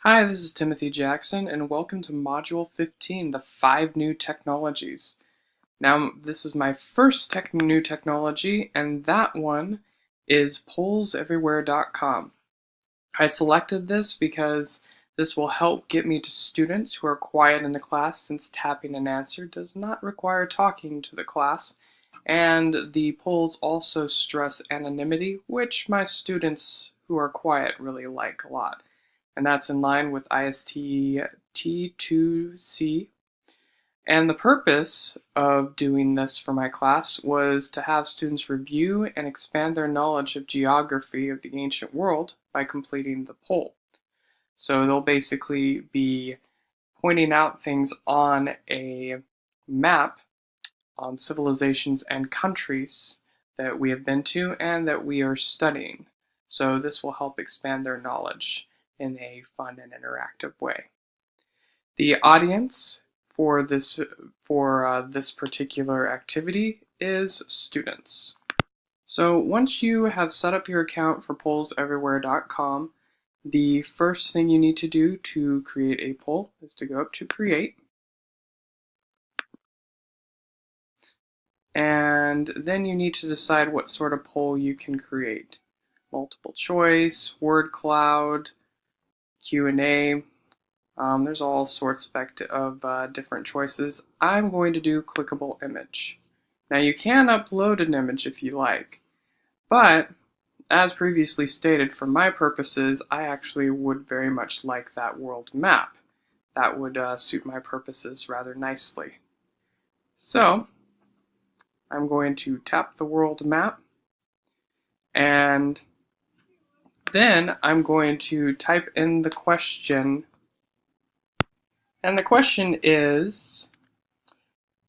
Hi, this is Timothy Jackson, and welcome to Module 15, the 5 New Technologies. Now, this is my first new technology, and that one is pollseverywhere.com. I selected this because this will help get me to students who are quiet in the class, since tapping an answer does not require talking to the class, and the polls also stress anonymity, which my students who are quiet really like a lot. And that's in line with ISTE T2C. And the purpose of doing this for my class was to have students review and expand their knowledge of geography of the ancient world by completing the poll. So they'll basically be pointing out things on a map, civilizations and countries that we have been to and that we are studying. So this will help expand their knowledge in a fun and interactive way. The audience for this particular activity is students. So once you have set up your account for pollseverywhere.com, the first thing you need to do to create a poll is to go up to Create, and then you need to decide what sort of poll you can create. Multiple choice, word cloud, Q&A. There's all sorts of different choices. I'm going to do clickable image. Now you can upload an image if you like, but as previously stated, for my purposes, I actually would very much like that world map. That would suit my purposes rather nicely. So I'm going to tap the world map, and then I'm going to type in the question. And the question is,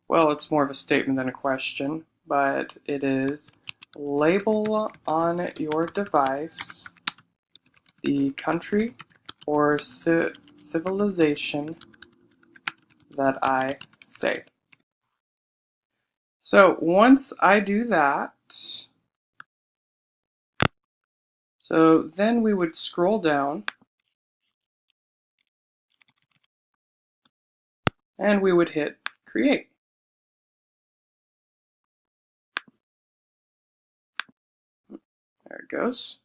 well, it's more of a statement than a question, but it is: label on your device the country or civilization that I say. So once I do that, so then we would scroll down and we would hit create. There it goes.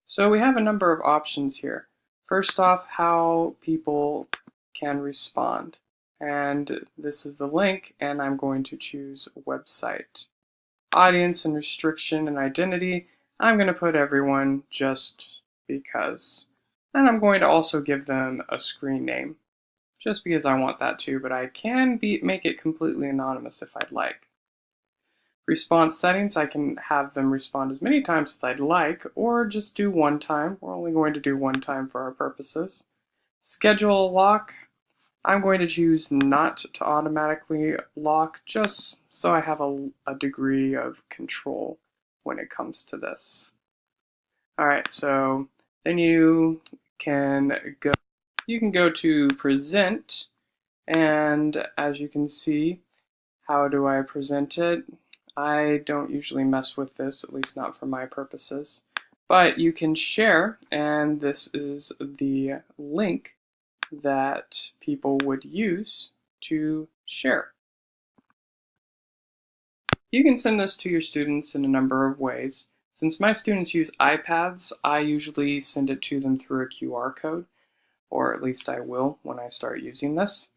So we have a number of options here. First off, how people can respond. And this is the link, and I'm going to choose website. Audience and restriction and identity, I'm going to put everyone just because. And I'm going to also give them a screen name, just because I want that too, but I can make it completely anonymous if I'd like. Response settings, I can have them respond as many times as I'd like, or just do one time. We're only going to do one time for our purposes. Schedule a lock, I'm going to choose not to automatically lock, just so I have a degree of control when it comes to this. Alright, so then you can go to present, and as you can see, how do I present it? I don't usually mess with this, at least not for my purposes. But you can share, and this is the link that people would use to share. You can send this to your students in a number of ways. Since my students use iPads, I usually send it to them through a QR code, or at least I will when I start using this.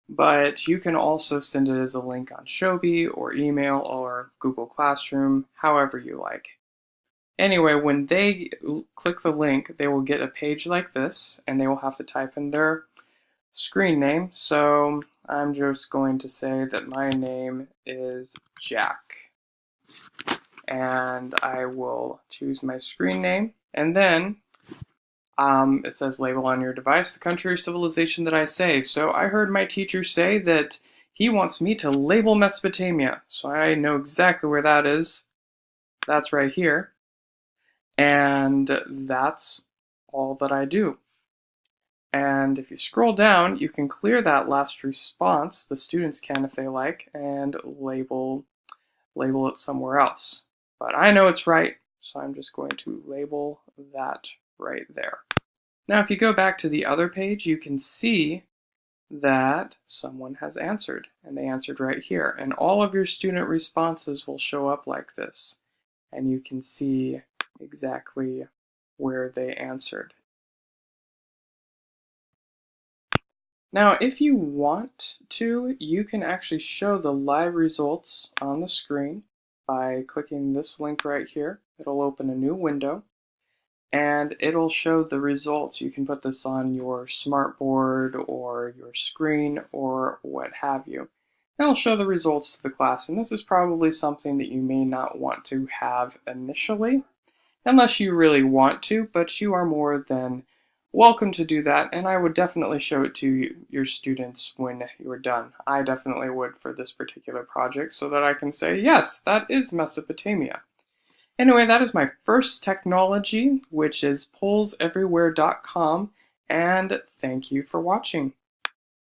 But you can also send it as a link on Shobi or email or Google Classroom, however you like. Anyway, when they click the link, they will get a page like this, and they will have to type in their screen name. So I'm just going to say that my name is Jack, and I will choose my screen name, and then it says label on your device the country or civilization that I say. So I heard my teacher say that he wants me to label Mesopotamia. So I know exactly where that is. That's right here. And that's all that I do. And if you scroll down, you can clear that last response, the students can if they like, and label it somewhere else. But I know it's right, So I'm just going to label that right there. Now, if you go back to the other page, you can see that someone has answered, and they answered right here. And all of your student responses will show up like this, and you can see exactly where they answered. Now, if you want to, you can actually show the live results on the screen by clicking this link right here. It'll open a new window, and it'll show the results. You can put this on your smartboard or your screen or what have you. And it'll show the results to the class, and this is probably something that you may not want to have initially, unless you really want to, but you are more than welcome to do that, and I would definitely show it to your students when you're done. I definitely would for this particular project so that I can say, yes, that is Mesopotamia. Anyway, that is my first technology, which is polleseverywhere.com, and thank you for watching.